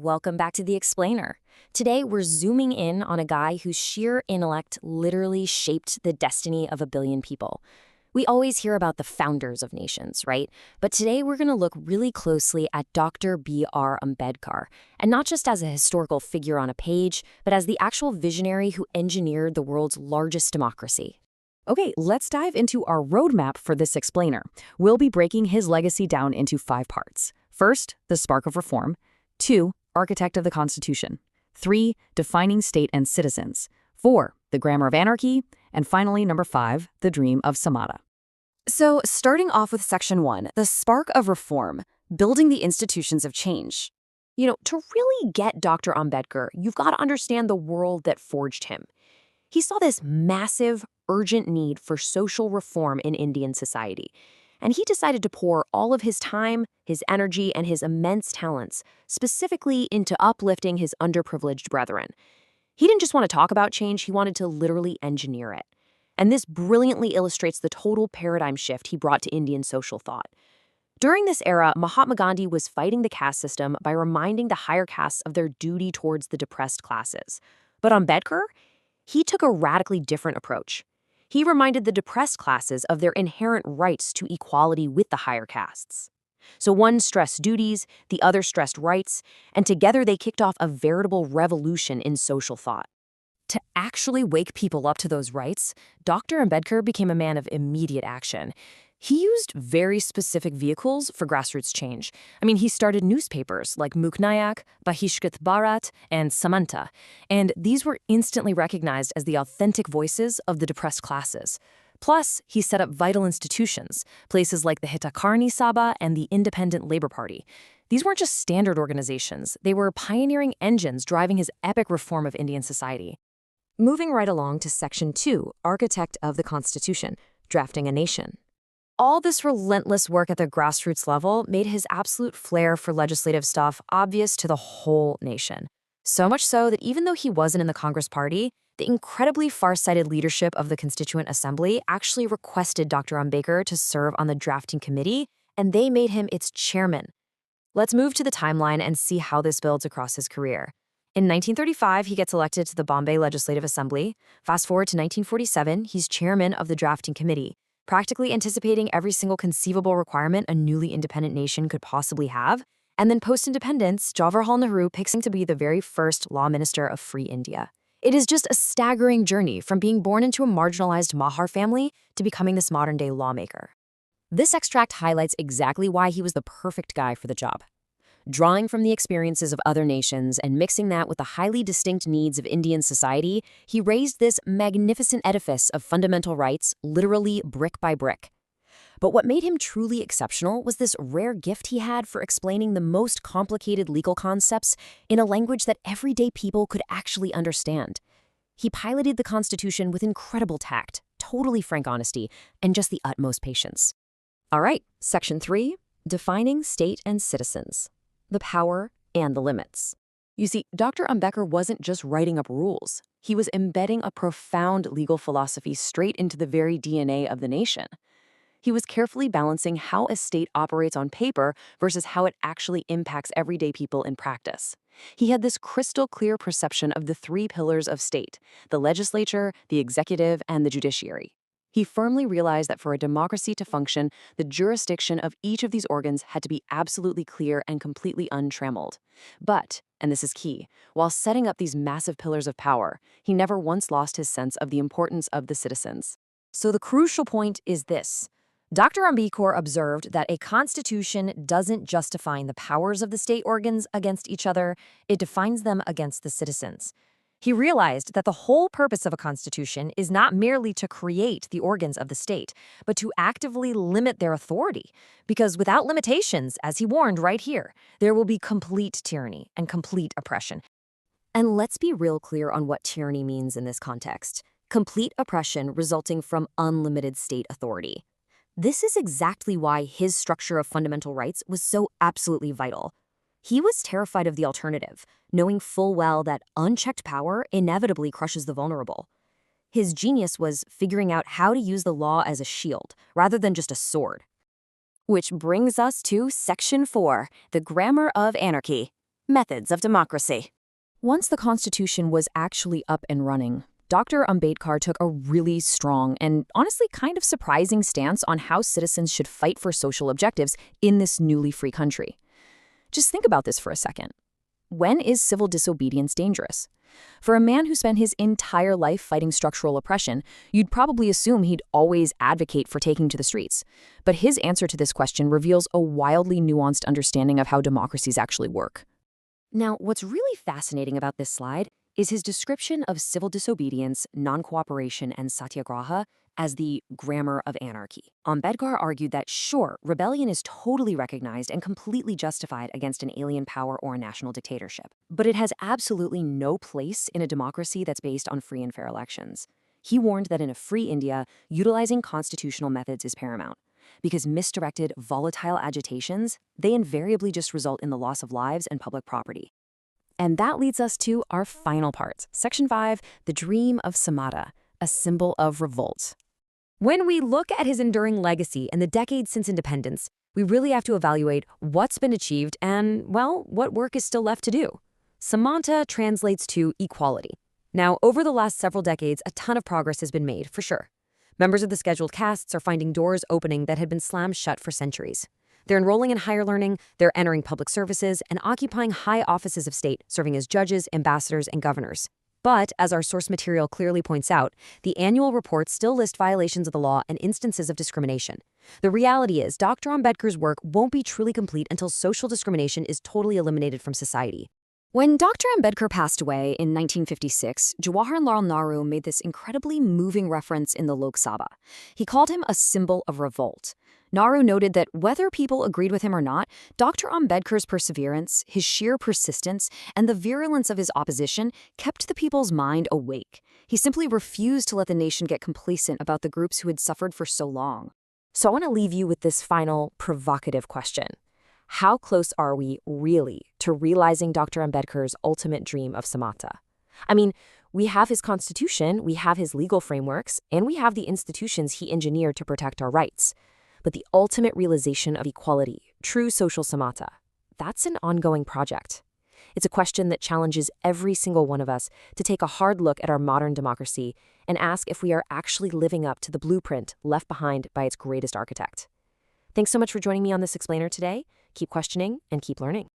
welcome back to The Explainer. Today, we're zooming in on a guy whose sheer intellect literally shaped the destiny of a billion people. We always hear about the founders of nations, right? But today, we're going to look really closely at Dr. B R Ambedkar, and not just as a historical figure on a page, but as the actual visionary who engineered the world's largest democracy. Okay, let's dive into our roadmap for this explainer. We'll be breaking his legacy down into 5 parts. First, the spark of reform. 2, architect of the Constitution. 3, defining state and citizens. 4, the grammar of anarchy. And finally, number 5, the dream of Samata. So, starting off with Section 1, the spark of reform, building the institutions of change. To really get Dr. Ambedkar, you've got to understand the world that forged him. He saw this massive, urgent need for social reform in Indian society, and he decided to pour all of his time, his energy, and his immense talents specifically into uplifting his underprivileged brethren. He didn't just want to talk about change, he wanted to literally engineer it. And this brilliantly illustrates the total paradigm shift he brought to Indian social thought. During this era, Mahatma Gandhi was fighting the caste system by reminding the higher castes of their duty towards the depressed classes. But Ambedkar, he took a radically different approach. He reminded the depressed classes of their inherent rights to equality with the higher castes. So one stressed duties, the other stressed rights, and together they kicked off a veritable revolution in social thought. To actually wake people up to those rights, Dr. Ambedkar became a man of immediate action. He used very specific vehicles for grassroots change. He started newspapers like Muknayak, Bahishkat Bharat, and Samanta, and these were instantly recognized as the authentic voices of the depressed classes. Plus, he set up vital institutions, places like the Hitakarni Sabha and the Independent Labor Party. These weren't just standard organizations, they were pioneering engines driving his epic reform of Indian society. Moving right along to Section 2, Architect of the Constitution, Drafting a Nation. All this relentless work at the grassroots level made his absolute flair for legislative stuff obvious to the whole nation. So much so that even though he wasn't in the Congress Party, the incredibly far-sighted leadership of the Constituent Assembly actually requested Dr. Ambedkar to serve on the drafting committee, and they made him its chairman. Let's move to the timeline and see how this builds across his career. In 1935, he gets elected to the Bombay Legislative Assembly. Fast forward to 1947, he's chairman of the drafting committee, practically anticipating every single conceivable requirement a newly independent nation could possibly have. And then post-independence, Jawaharlal Nehru picks him to be the very first law minister of free India. It is just a staggering journey from being born into a marginalized Mahar family to becoming this modern-day lawmaker. This extract highlights exactly why he was the perfect guy for the job. Drawing from the experiences of other nations and mixing that with the highly distinct needs of Indian society, he raised this magnificent edifice of fundamental rights, literally brick by brick. But what made him truly exceptional was this rare gift he had for explaining the most complicated legal concepts in a language that everyday people could actually understand. He piloted the Constitution with incredible tact, totally frank honesty, and just the utmost patience. All right, Section 3, Defining State and Citizens. The power and the limits. You see, Dr. Ambedkar wasn't just writing up rules. He was embedding a profound legal philosophy straight into the very DNA of the nation. He was carefully balancing how a state operates on paper versus how it actually impacts everyday people in practice. He had this crystal clear perception of the 3 pillars of state: the legislature, the executive, and the judiciary. He firmly realized that for a democracy to function, the jurisdiction of each of these organs had to be absolutely clear and completely untrammeled. But, and this is key, while setting up these massive pillars of power, he never once lost his sense of the importance of the citizens. So the crucial point is this. Dr. Ambedkar observed that a constitution doesn't just define the powers of the state organs against each other, it defines them against the citizens. He realized that the whole purpose of a constitution is not merely to create the organs of the state, but to actively limit their authority. Because without limitations, as he warned right here, there will be complete tyranny and complete oppression. And let's be real clear on what tyranny means in this context. Complete oppression resulting from unlimited state authority. This is exactly why his structure of fundamental rights was so absolutely vital. He was terrified of the alternative, knowing full well that unchecked power inevitably crushes the vulnerable. His genius was figuring out how to use the law as a shield, rather than just a sword. Which brings us to Section 4, the grammar of anarchy. Methods of democracy. Once the Constitution was actually up and running, Dr. Ambedkar took a really strong and honestly kind of surprising stance on how citizens should fight for social objectives in this newly free country. Just think about this for a second. When is civil disobedience dangerous? For a man who spent his entire life fighting structural oppression, you'd probably assume he'd always advocate for taking to the streets. But his answer to this question reveals a wildly nuanced understanding of how democracies actually work. Now, what's really fascinating about this slide is his description of civil disobedience, non-cooperation, and satyagraha as the grammar of anarchy. Ambedkar argued that, sure, rebellion is totally recognized and completely justified against an alien power or a national dictatorship, but it has absolutely no place in a democracy that's based on free and fair elections. He warned that in a free India, utilizing constitutional methods is paramount, because misdirected, volatile agitations, they invariably just result in the loss of lives and public property. And that leads us to our final part, Section 5, the dream of Samatha, a symbol of revolt. When we look at his enduring legacy and the decades since independence, we really have to evaluate what's been achieved and, well, what work is still left to do. Samatha translates to equality. Now, over the last several decades, a ton of progress has been made, for sure. Members of the scheduled castes are finding doors opening that had been slammed shut for centuries. They're enrolling in higher learning, they're entering public services, and occupying high offices of state, serving as judges, ambassadors, and governors. But, as our source material clearly points out, the annual reports still list violations of the law and instances of discrimination. The reality is, Dr. Ambedkar's work won't be truly complete until social discrimination is totally eliminated from society. When Dr. Ambedkar passed away in 1956, Jawaharlal Nehru made this incredibly moving reference in the Lok Sabha. He called him a symbol of revolt. Nehru noted that whether people agreed with him or not, Dr. Ambedkar's perseverance, his sheer persistence, and the virulence of his opposition kept the people's mind awake. He simply refused to let the nation get complacent about the groups who had suffered for so long. So I want to leave you with this final provocative question. How close are we really to realizing Dr. Ambedkar's ultimate dream of Samatha? I mean, we have his constitution, we have his legal frameworks, and we have the institutions he engineered to protect our rights. But the ultimate realization of equality, true social Samatha, that's an ongoing project. It's a question that challenges every single one of us to take a hard look at our modern democracy and ask if we are actually living up to the blueprint left behind by its greatest architect. Thanks so much for joining me on this explainer today. Keep questioning and keep learning.